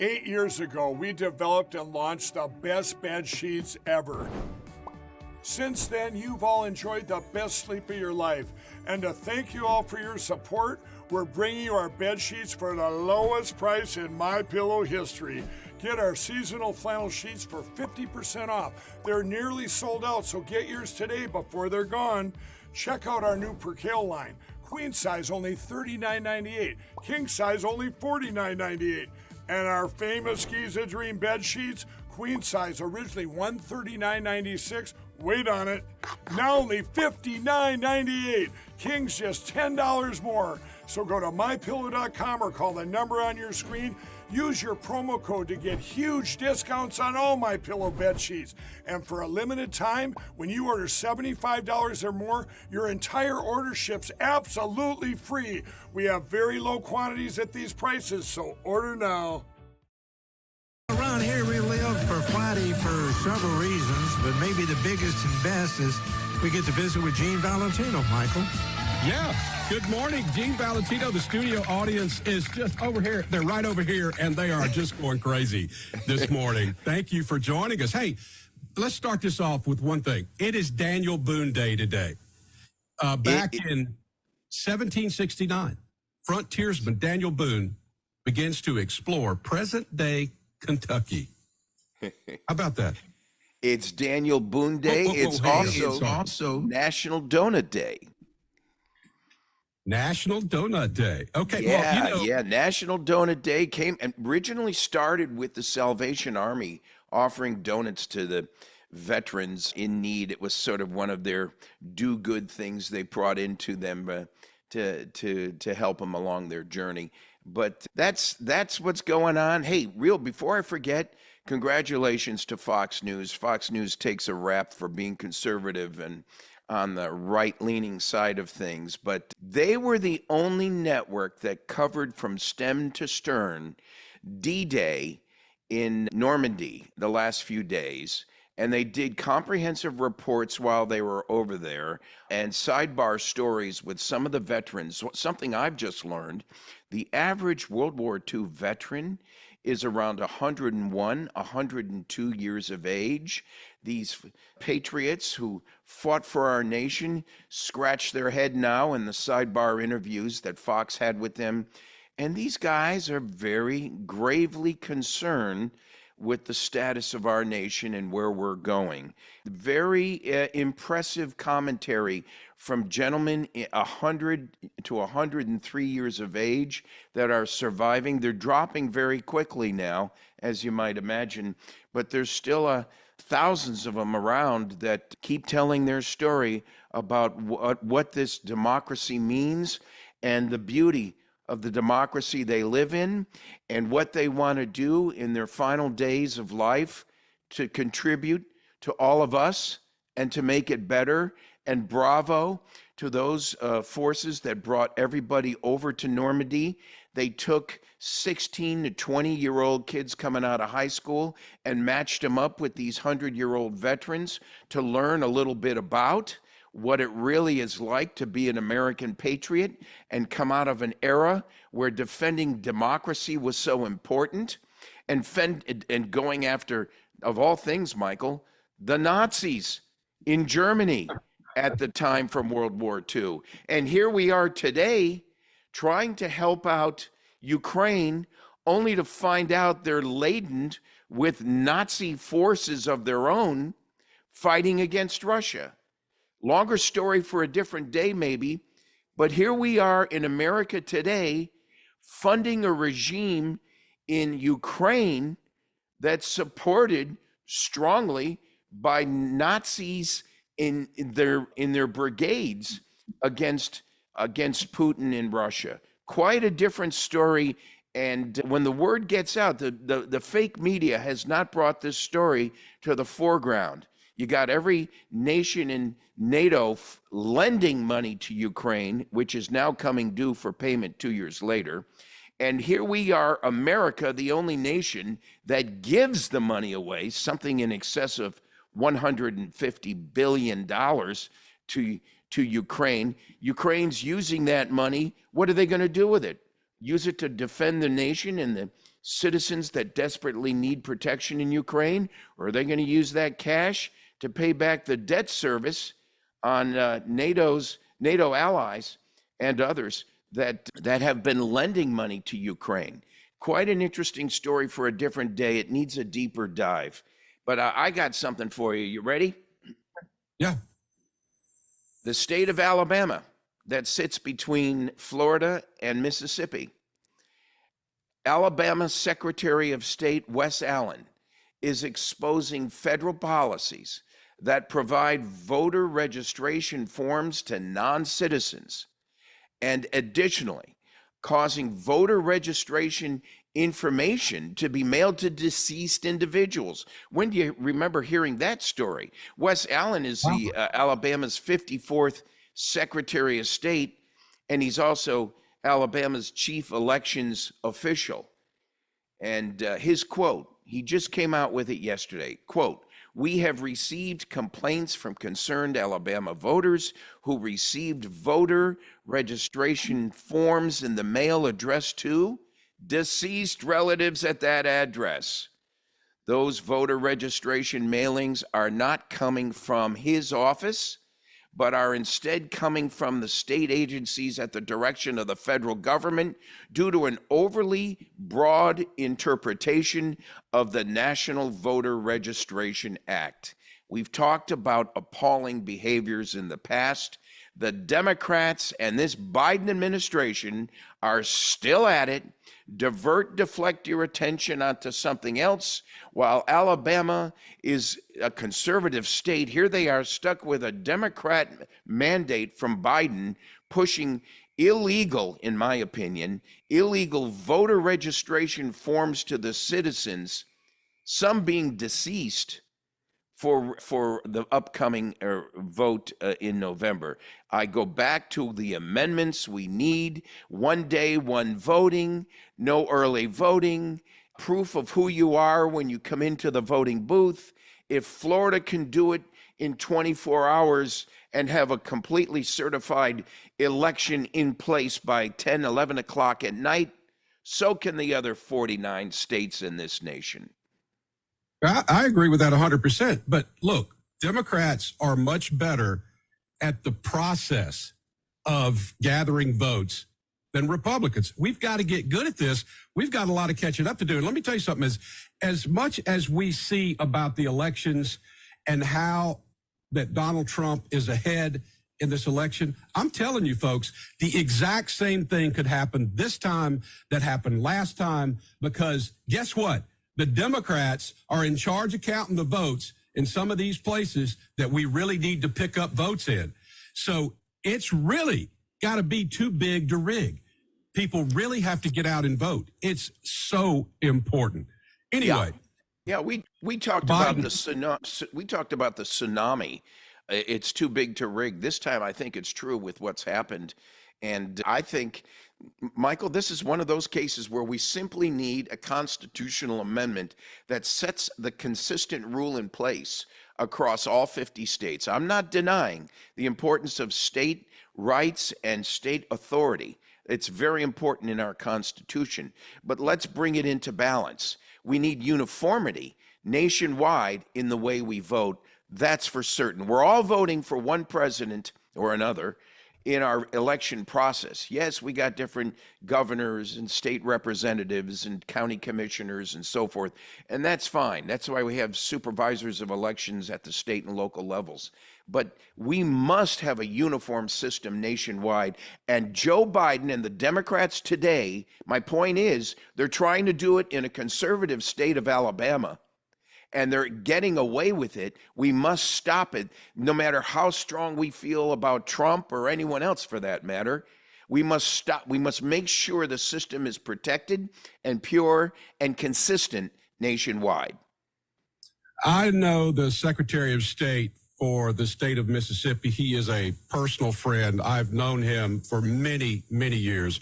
8 years ago, we developed and launched the best bed sheets ever. Since then, you've all enjoyed the best sleep of your life. And to thank you all for your support, we're bringing you our bed sheets for the lowest price in MyPillow history. Get our seasonal flannel sheets for 50% off. They're nearly sold out, so get yours today before they're gone. Check out our new percale line. Queen size only $39.98. King size only $49.98. And our famous Giza Dream bed sheets, queen size originally $139.96. Wait on it. Now only $59.98. King's just $10 more. So go to mypillow.com or call the number on your screen. Use your promo code to get huge discounts on all MyPillow bed sheets. And for a limited time, when you order $75 or more, your entire order ships absolutely free. We have very low quantities at these prices, so order now. Around here we live for Friday for several reasons, but maybe the biggest and best is we get to visit with Gene Valentino, Michael. Yeah. Good morning, Gene Valentino. The studio audience is just over here. They're right over here, and they are just going crazy this morning. Thank you for joining us. Hey, let's start this off with one thing. It is Daniel Boone Day today. Back in 1769, frontiersman Daniel Boone begins to explore present-day Kentucky. How about that? It's Daniel Boone Day. It's also National Donut Day. National Donut Day. Okay. Yeah, National Donut Day came and originally started with the Salvation Army offering donuts to the veterans in need. It was sort of one of their do-good things they brought into them to help them along their journey. But that's what's going on. Hey, before I forget, congratulations to Fox News. Fox News takes a rap for being conservative and on the right-leaning side of things, but they were the only network that covered from stem to stern D-Day in Normandy the last few days, and they did comprehensive reports while they were over there and sidebar stories with some of the veterans. Something I've just learned, the average World War II veteran is around 101, 102 years of age. These patriots who fought for our nation scratch their head now in the sidebar interviews that Fox had with them. And these guys are very gravely concerned with the status of our nation and where we're going. Very impressive commentary from gentlemen 100 to 103 years of age that are surviving. They're dropping very quickly now, as you might imagine, but there's still thousands of them around that keep telling their story about what this democracy means and the beauty of the democracy they live in and what they want to do in their final days of life to contribute to all of us and to make it better. And bravo to those forces that brought everybody over to Normandy. They took 16 to 20-year-old kids coming out of high school and matched them up with these 100-year-old veterans to learn a little bit about what it really is like to be an American patriot and come out of an era where defending democracy was so important and going after, of all things, Michael, the Nazis in Germany at the time from World War II. And here we are today trying to help out Ukraine, only to find out they're laden with Nazi forces of their own fighting against Russia. Longer story for a different day, maybe, but here we are in America today funding a regime in Ukraine that's supported strongly by Nazis in their brigades against Putin in Russia. Quite a different story. And when the word gets out, the fake media has not brought this story to the foreground. You got every nation in NATO lending money to Ukraine, which is now coming due for payment 2 years later. And here we are, America, the only nation that gives the money away, something in excess of $150 billion to Ukraine. Ukraine's using that money. What are they going to do with it? Use it to defend the nation in the citizens that desperately need protection in Ukraine, or are they going to use that cash to pay back the debt service on NATO allies and others that have been lending money to Ukraine? Quite an interesting story for a different day. It needs a deeper dive. But I got something for you. You ready? Yeah. The state of Alabama that sits between Florida and Mississippi. Alabama Secretary of State Wes Allen is exposing federal policies that provide voter registration forms to non-citizens, and additionally causing voter registration information to be mailed to deceased individuals. When do you remember hearing that story? Wes Allen is the Alabama's 54th Secretary of State, and he's also Alabama's chief elections official. And his quote, he just came out with it yesterday, quote, "We have received complaints from concerned Alabama voters who received voter registration forms in the mail addressed to deceased relatives at that address. Those voter registration mailings are not coming from his office, but are instead coming from the state agencies at the direction of the federal government due to an overly broad interpretation of the National Voter Registration Act." We've talked about appalling behaviors in the past. The Democrats and this Biden administration are still at it. Deflect your attention onto something else. While Alabama is a conservative state, here they are stuck with a Democrat mandate from Biden pushing illegal, in my opinion, illegal voter registration forms to the citizens, some being deceased, for the upcoming vote in November. I go back to the amendments we need: one day, one voting, no early voting, proof of who you are when you come into the voting booth. If Florida can do it in 24 hours and have a completely certified election in place by 10, 11 o'clock at night, so can the other 49 states in this nation. I agree with that 100%. But look, Democrats are much better at the process of gathering votes than Republicans. We've got to get good at this. We've got a lot of catching up to do. And let me tell you something, as much as we see about the elections and how that Donald Trump is ahead in this election, I'm telling you folks, the exact same thing could happen this time that happened last time, because guess what? The Democrats are in charge of counting the votes in some of these places that we really need to pick up votes in. So it's really got to be too big to rig. People really have to get out and vote. It's so important. Anyway. Yeah, we talked about the tsunami. It's too big to rig. This time I think it's true with what's happened. And I think, Michael, this is one of those cases where we simply need a constitutional amendment that sets the consistent rule in place across all 50 states. I'm not denying the importance of state rights and state authority. It's very important in our Constitution, but let's bring it into balance. We need uniformity nationwide in the way we vote. That's for certain. We're all voting for one president or another in our election process. Yes, we got different governors and state representatives and county commissioners and so forth, and that's fine. That's why we have supervisors of elections at the state and local levels. But we must have a uniform system nationwide, and Joe Biden and the Democrats today, my point is, they're trying to do it in a conservative state of Alabama, and they're getting away with it. We must stop it, no matter how strong we feel about Trump or anyone else for that matter. We must stop. We must make sure the system is protected and pure and consistent nationwide. I know the Secretary of State for the state of Mississippi. He is a personal friend. I've known him for many, many years,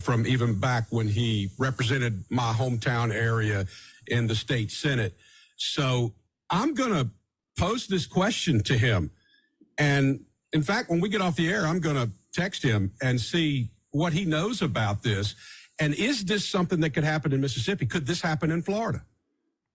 from even back when he represented my hometown area in the state Senate. So I'm going to pose this question to him. And in fact, when we get off the air, I'm going to text him and see what he knows about this. And is this something that could happen in Mississippi? Could this happen in Florida?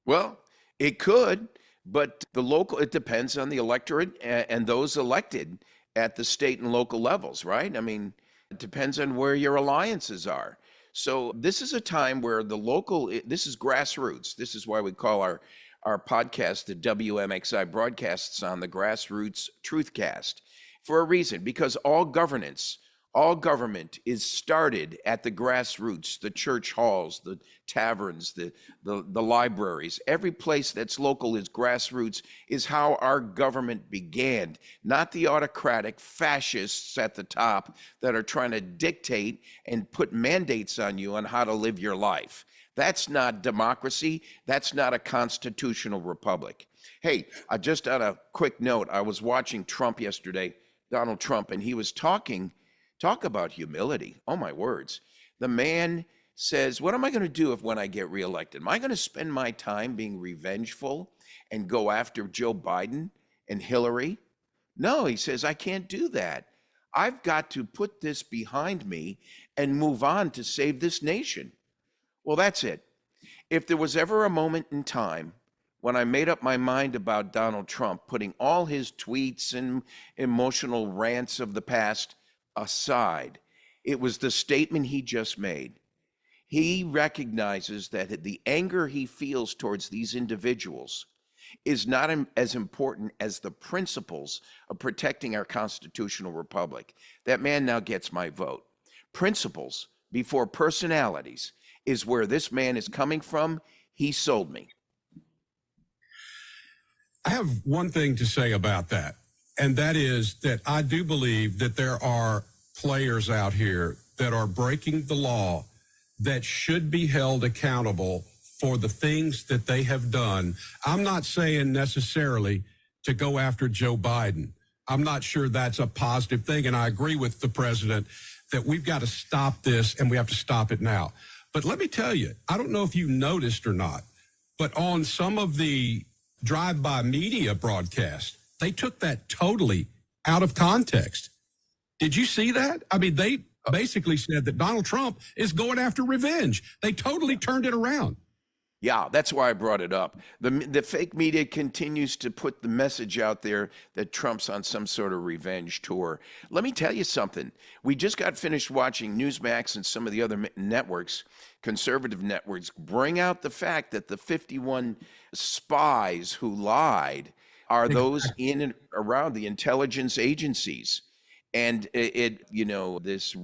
Well, it could, but it depends on the electorate and those elected at the state and local levels, right? I mean, it depends on where your alliances are. So this is a time where this is grassroots. This is why we call our podcast, the WMXI broadcasts on the Grassroots Truthcast, for a reason, because all government is started at the grassroots, the church halls, the taverns, the libraries. Every place that's local is grassroots, is how our government began, not the autocratic fascists at the top that are trying to dictate and put mandates on you on how to live your life. That's not democracy. That's not a constitutional republic. Hey, just on a quick note, I was watching Trump yesterday, Donald Trump, and he was talk about humility. Oh, my words. The man says, what am I going to do when I get reelected? Am I going to spend my time being revengeful and go after Joe Biden and Hillary? No, he says, I can't do that. I've got to put this behind me and move on to save this nation. Well, that's it. If there was ever a moment in time when I made up my mind about Donald Trump, putting all his tweets and emotional rants of the past aside, it was the statement he just made. He recognizes that the anger he feels towards these individuals is not as important as the principles of protecting our constitutional republic. That man now gets my vote. Principles before personalities is where this man is coming from. He sold me. I have one thing to say about that, and that is that I do believe that there are players out here that are breaking the law that should be held accountable for the things that they have done. I'm not saying necessarily to go after Joe Biden. I'm not sure that's a positive thing, and I agree with the president that we've got to stop this, and we have to stop it now. But let me tell you, I don't know if you noticed or not, but on some of the drive-by media broadcasts, they took that totally out of context. Did you see that? I mean, they basically said that Donald Trump is going after revenge. They totally turned it around. Yeah, that's why I brought it up. The fake media continues to put the message out there that Trump's on some sort of revenge tour. Let me tell you something. We just got finished watching Newsmax and some of the other networks, conservative networks, bring out the fact that the 51 spies who lied are those in and around the intelligence agencies. And this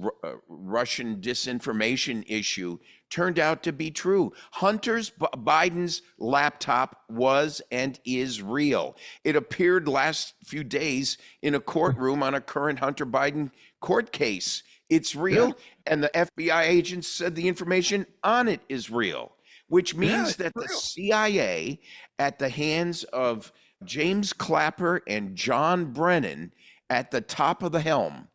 Russian disinformation issue turned out to be true. Biden's laptop was and is real. It appeared last few days in a courtroom on a current Hunter Biden court case. It's real, and the FBI agents said the information on it is real, which means that the CIA, at the hands of James Clapper and John Brennan, at the top of the helm,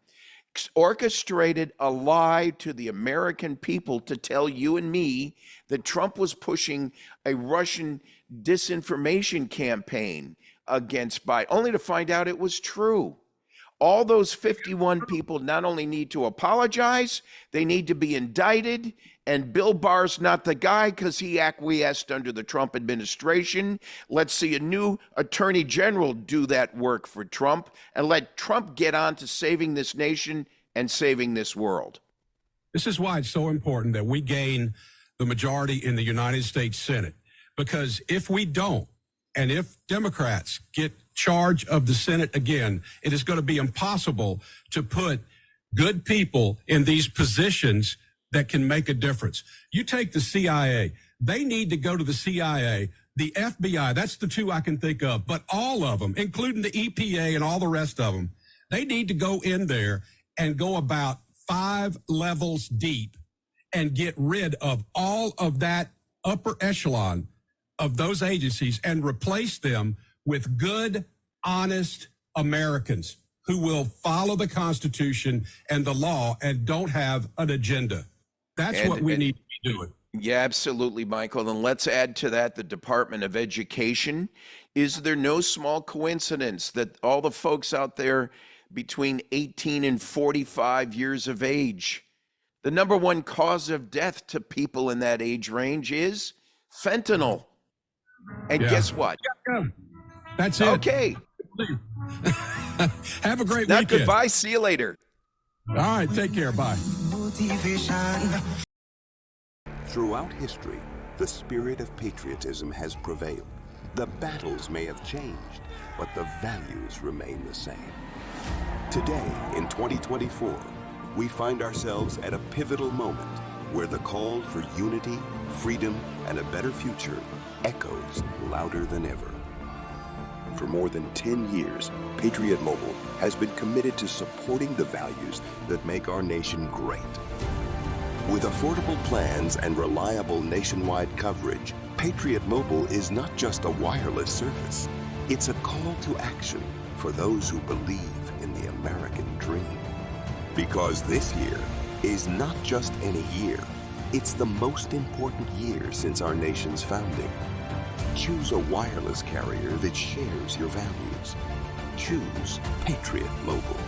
orchestrated a lie to the American people to tell you and me that Trump was pushing a Russian disinformation campaign against Biden, only to find out it was true. All those 51 people not only need to apologize, they need to be indicted. And Bill Barr's not the guy because he acquiesced under the Trump administration. Let's see a new attorney general do that work for Trump and let Trump get on to saving this nation and saving this world. This is why it's so important that we gain the majority in the United States Senate, because if we don't, and if Democrats get charge of the Senate again, it is going to be impossible to put good people in these positions that can make a difference. You take the CIA, they need to go to the CIA, the FBI, that's the two I can think of, but all of them, including the EPA and all the rest of them, they need to go in there and go about 5 levels deep and get rid of all of that upper echelon of those agencies and replace them with good, honest Americans who will follow the Constitution and the law and don't have an agenda. That's what we need to be doing. Yeah, absolutely, Michael. And let's add to that the Department of Education. Is there no small coincidence that all the folks out there between 18 and 45 years of age The number one cause of death to people in that age range is fentanyl. And guess what? That's it. Okay. Have a great Now, weekend. goodbye. See you later. All right. Take care. Bye. Throughout history, the spirit of patriotism has prevailed. The battles may have changed, but the values remain the same. Today, in 2024, we find ourselves at a pivotal moment where the call for unity, freedom, and a better future echoes louder than ever. For more than 10 years, Patriot Mobile has been committed to supporting the values that make our nation great. With affordable plans and reliable nationwide coverage, Patriot Mobile is not just a wireless service. It's a call to action for those who believe in the American dream. Because this year is not just any year, it's the most important year since our nation's founding. Choose a wireless carrier that shares your values. Choose Patriot Mobile.